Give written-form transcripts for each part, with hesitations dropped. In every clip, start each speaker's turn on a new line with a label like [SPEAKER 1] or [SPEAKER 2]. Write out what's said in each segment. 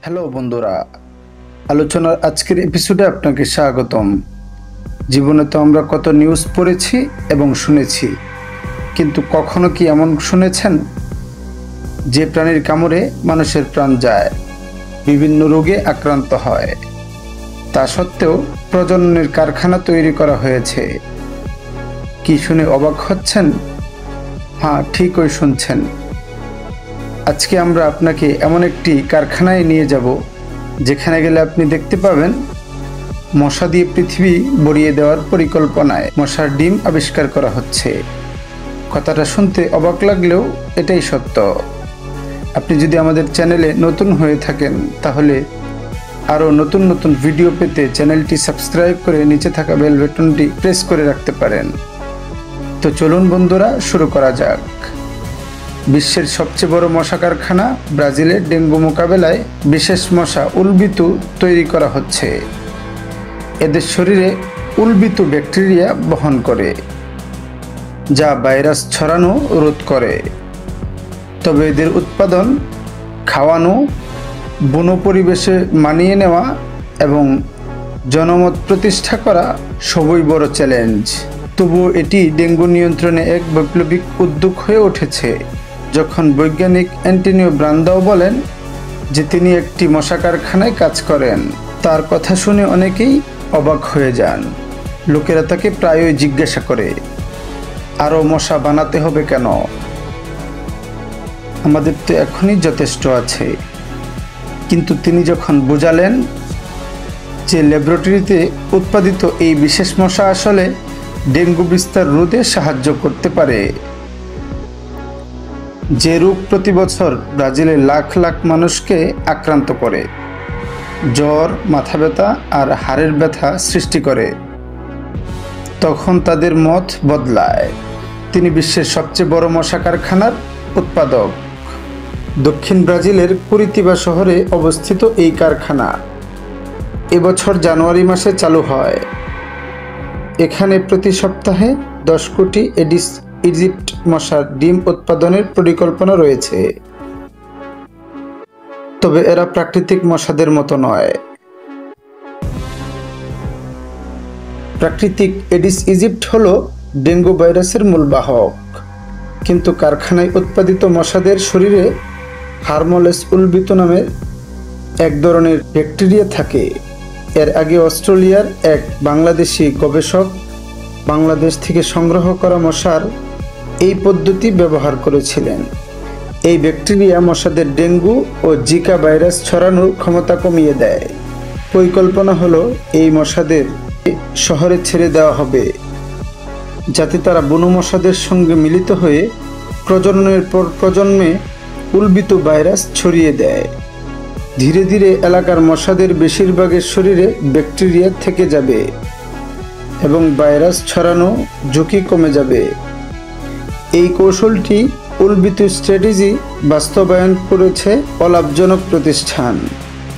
[SPEAKER 1] Hello বন্ধুরা, আলোচনার আজকের এপিসোডে আপনাকে স্বাগতম। জীবনে তো আমরা কত নিউজ পড়েছি এবং শুনেছি, কিন্তু কখনো কি এমন শুনেছেন যে প্রাণীর কামড়ে মানুষের প্রাণ যায়, বিভিন্ন রোগে আক্রান্ত হয়, তা সত্ত্বেও প্রজননের কারখানা তৈরি করা হয়েছে? কি শুনে অবাক হচ্ছেন? হ্যাঁ, ঠিকই শুনছেন। আজকে আমরা আপনাকে এমন একটি কারখানায় নিয়ে যাব যেখানে গেলে আপনি দেখতে পাবেন মশা দিয়ে পৃথিবী ভরিয়ে দেওয়ার পরিকল্পনায় মশার ডিম আবিষ্কার করা হচ্ছে। কথাটা শুনতে অবাক লাগলেও এটাই সত্য। আপনি যদি আমাদের চ্যানেলে নতুন হয়ে থাকেন তাহলে আরও নতুন নতুন ভিডিও পেতে চ্যানেলটি সাবস্ক্রাইব করে নিচে থাকা বেল বাটনটি প্রেস করে রাখতে পারেন। তো চলুন বন্ধুরা, শুরু করা যাক। বিশ্বের সবচেয়ে বড় মশা কারখানা ব্রাজিলে ডেঙ্গু মোকাবেলায় বিশেষ মশা উলবিতু তৈরি করা হচ্ছে। এদের শরীরে উলবিতু ব্যাকটেরিয়া বহন করে, যা ভাইরাস ছড়ানো রোধ করে। তবে এদের উৎপাদন, খাওয়ানো, বন পরিবেশে মানিয়ে নেওয়া এবং জনমত প্রতিষ্ঠা করা সবই বড় চ্যালেঞ্জ। তবুও এটি ডেঙ্গু নিয়ন্ত্রণে এক বৈপ্লবিক উদ্যোগ হয়ে উঠেছে। যখন বৈজ্ঞানিক অ্যান্টনিও ব্রান্দাও বলেন যে তিনি একটি মশা কারখানায় কাজ করেন, তার কথা শুনে অনেকেই অবাক হয়ে যান। লোকেরা তাকে প্রায়ই জিজ্ঞাসা করে, আরও মশা বানাতে হবে কেন? আমাদের তো এখনই যথেষ্ট আছে। কিন্তু তিনি যখন বোঝালেন যে ল্যাবরেটরিতে উৎপাদিত এই বিশেষ মশা আসলে ডেঙ্গু বিস্তার রোধে সাহায্য করতে পারে, যে রোগ প্রতি বছর ব্রাজিলে লাখ লাখ মানুষকে আক্রান্ত করে, জ্বর, মাথা ব্যথা আর হাড়ের ব্যথা সৃষ্টি করে, তখন তাদের মত বদলায়। তিনি বিশ্বের সবচেয়ে বড় মশা কারখানার উৎপাদক। দক্ষিণ ব্রাজিলের কুরিতিবা শহরে অবস্থিত এই কারখানা এবছর জানুয়ারি মাসে চালু হয়। এখানে প্রতি সপ্তাহে 10 কোটি এডিস ইজিপ্ট মশার ডিম উৎপাদনের পরিকল্পনা রয়েছে। তবে এরা প্রাকৃতিক মশাদের মতো নয়। প্রাকৃতিক এডিস ইজিপ্ট হলো ডেঙ্গু ভাইরাসের মূল বাহক, কিন্তু কারখানায় উৎপাদিত মশাদের শরীরে হারমোলেস উলবিতু নামের এক ধরনের ব্যাকটেরিয়া থাকে। এর আগে অস্ট্রেলিয়ার এক বাংলাদেশি গবেষক বাংলাদেশ থেকে সংগ্রহ করা মশার এই পদ্ধতি ব্যবহার করেছিলেন। এই ব্যাকটেরিয়া মশাদের ডেঙ্গু ও জিকা ভাইরাস ছড়ানোর ক্ষমতা কমিয়ে দেয়। পরিকল্পনা হলো এই মশাদের শহরে ছেড়ে দেওয়া হবে, যাতে তারা বন মশাদের সঙ্গে মিলিত হয়ে প্রজননের পর প্রজন্মে উলবিতু ভাইরাস ছড়িয়ে দেয়। ধীরে ধীরে এলাকার মশাদের বেশিরভাগের শরীরে ব্যাকটেরিয়া থেকে যাবে এবং ভাইরাস ছড়ানো ঝুঁকি কমে যাবে। এই কৌশলটি উলবিতু স্ট্র্যাটেজি বাস্তবায়ন করেছে অলাভজনক প্রতিষ্ঠান।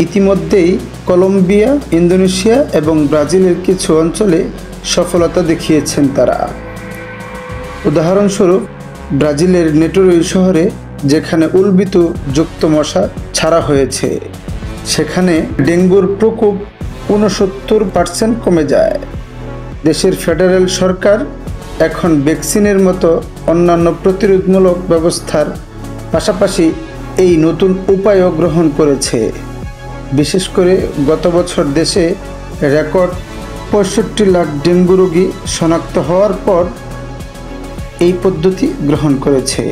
[SPEAKER 1] ইতিমধ্যেই কলম্বিয়া, ইন্দোনেশিয়া এবং ব্রাজিলের কিছু অঞ্চলে সফলতা দেখিয়েছেন তারা। উদাহরণস্বরূপ ব্রাজিলের নেটোরই শহরে, যেখানে উলবিতু যুক্ত মশা ছাড়া হয়েছে, সেখানে ডেঙ্গুর প্রকোপ 69% কমে যায়। দেশের ফেডারেল সরকার এখন ভ্যাকসিনের মতো অন্যান্য প্রতিরোধমূলক ব্যবস্থার পাশাপাশি এই নতুন উপায়ও গ্রহণ করেছে। বিশেষ করে গত বছর দেশে রেকর্ড 65 লাখ ডেঙ্গু রোগী শনাক্ত হওয়ার পর এই পদ্ধতি গ্রহণ করেছে।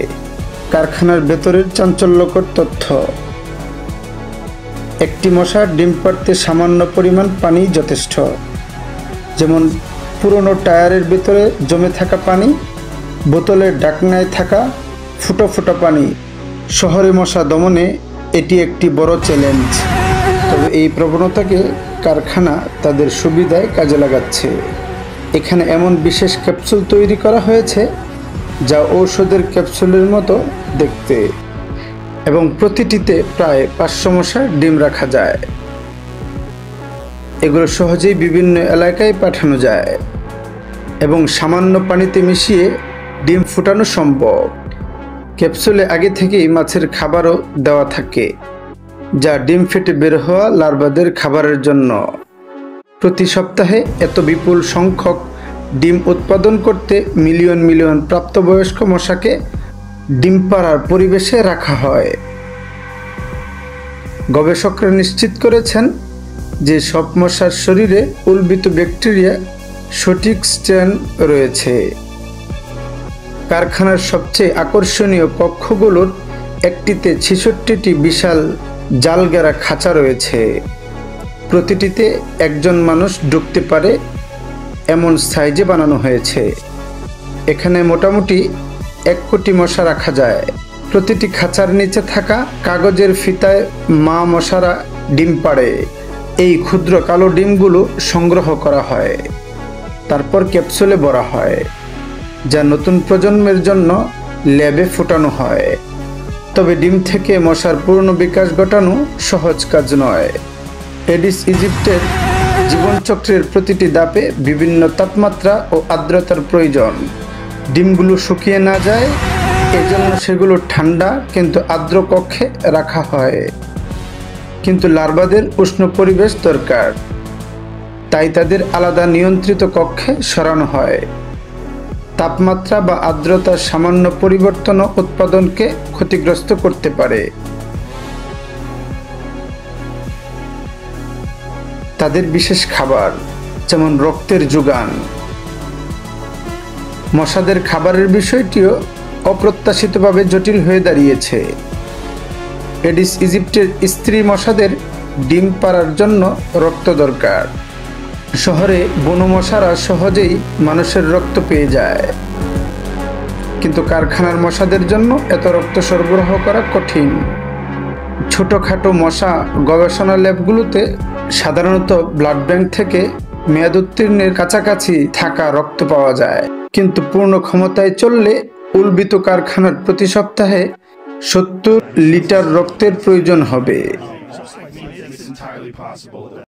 [SPEAKER 1] কারখানার ভেতরের চাঞ্চল্যকর তথ্য: একটি মশার ডিম পাড়তে সামান্য পরিমাণ পানি যথেষ্ট, যেমন পুরনো টায়ারের ভেতরে জমে থাকা পানি, বোতলের ঢাকনায় থাকা ফুটো ফুটো পানি। শহরে মশা দমনে এটি একটি বড় চ্যালেঞ্জ। তবে এই প্রবণতাকে কারখানা তাদের সুবিধায় কাজে লাগাচ্ছে। এখানে এমন বিশেষ ক্যাপসুল তৈরি করা হয়েছে যা ঔষধের ক্যাপসুলের মতো দেখতে, এবং প্রতিটিতে প্রায় 500 মশার ডিম রাখা যায়। এগুলো সহজেই বিভিন্ন এলাকায় পাঠানো যায় এবং সামান্য পানিতে মিশিয়ে ডিম ফুটানো সম্ভব। ক্যাপসুলে আগে থেকেই মাছের খাবারও দেওয়া থাকে। যা ডিম ফেটে বের হওয়া লার্ভাদের খাবারের জন্য। প্রতি সপ্তাহে এত বিপুল সংখ্যক ডিম উৎপাদন করতে মিলিয়ন মিলিয়ন প্রাপ্তবয়স্ক মশাকে ডিম পাড়ার পরিবেশে রাখা হয়। গবেষকরা নিশ্চিত করেছেন যে সব মশার শরীরে উদ্ভিদ ব্যাকটেরিয়া সঠিক স্ট্রেন রয়েছে। কারখানার সবচেয়ে আকর্ষণীয় কক্ষগুলোর একটিতে ৬৬টি বিশাল জালঘেরা খাঁচা রয়েছে। প্রতিটিতে একজন মানুষ ঢুকতে পারে এমন সাইজে বানানো হয়েছে। এখানে মোটামুটি ১ কোটি মশা রাখা যায়। প্রতিটি খাঁচার নিচে থাকা কাগজের ফিতায় মা মশারা ডিম পাড়ে। এই ক্ষুদ্র কালো ডিমগুলো সংগ্রহ করা হয়, তারপর ক্যাপসুলে ভরা হয়, যা নতুন প্রজন্মের জন্য ল্যাবে ফোটানো হয়। তবে ডিম থেকে মশার পূর্ণ বিকাশ ঘটানো সহজ কাজ নয়। এডিস ইজিপ্টের জীবনচক্রের প্রতিটি ধাপে বিভিন্ন তাপমাত্রা ও আর্দ্রতার প্রয়োজন। ডিমগুলো শুকিয়ে না যায়, এজন্য সেগুলো ঠান্ডা কিন্তু আর্দ্র কক্ষে রাখা হয়। কিন্তু লার্ভাদের উষ্ণ পরিবেশ দরকার, তাই তাদের আলাদা নিয়ন্ত্রিত কক্ষে সরানো হয়। তাপমাত্রা বা আর্দ্রতার সামান্য পরিবর্তনও উৎপাদনকে ক্ষতিগ্রস্ত করতে পারে। তাদের বিশেষ খাবার, যেমন রক্তের যোগান। মশাদের খাবারের বিষয়টিও অপ্রত্যাশিতভাবে জটিল হয়ে দাঁড়িয়েছে। এডিস ইজিপ্টের স্ত্রী মশাদের ডিম পাড়ার জন্য রক্ত দরকার। শহরে বনো মশারা সহজেই মানুষের রক্ত পেয়ে যায়, কিন্তু কারখানার মশাদের জন্য এত রক্ত সরবরাহ করা কঠিন। ছোটখাটো মশা গবেষণা ল্যাবগুলোতে সাধারণত ব্লাড ব্যাংক থেকে মেয়াদ উত্তীর্ণের কাছাকাছি থাকা রক্ত পাওয়া যায়, কিন্তু পূর্ণ ক্ষমতায় চললে উদ্ভিদ কারখানার প্রতি সপ্তাহে ৭০ লিটার রক্তের প্রয়োজন হবে।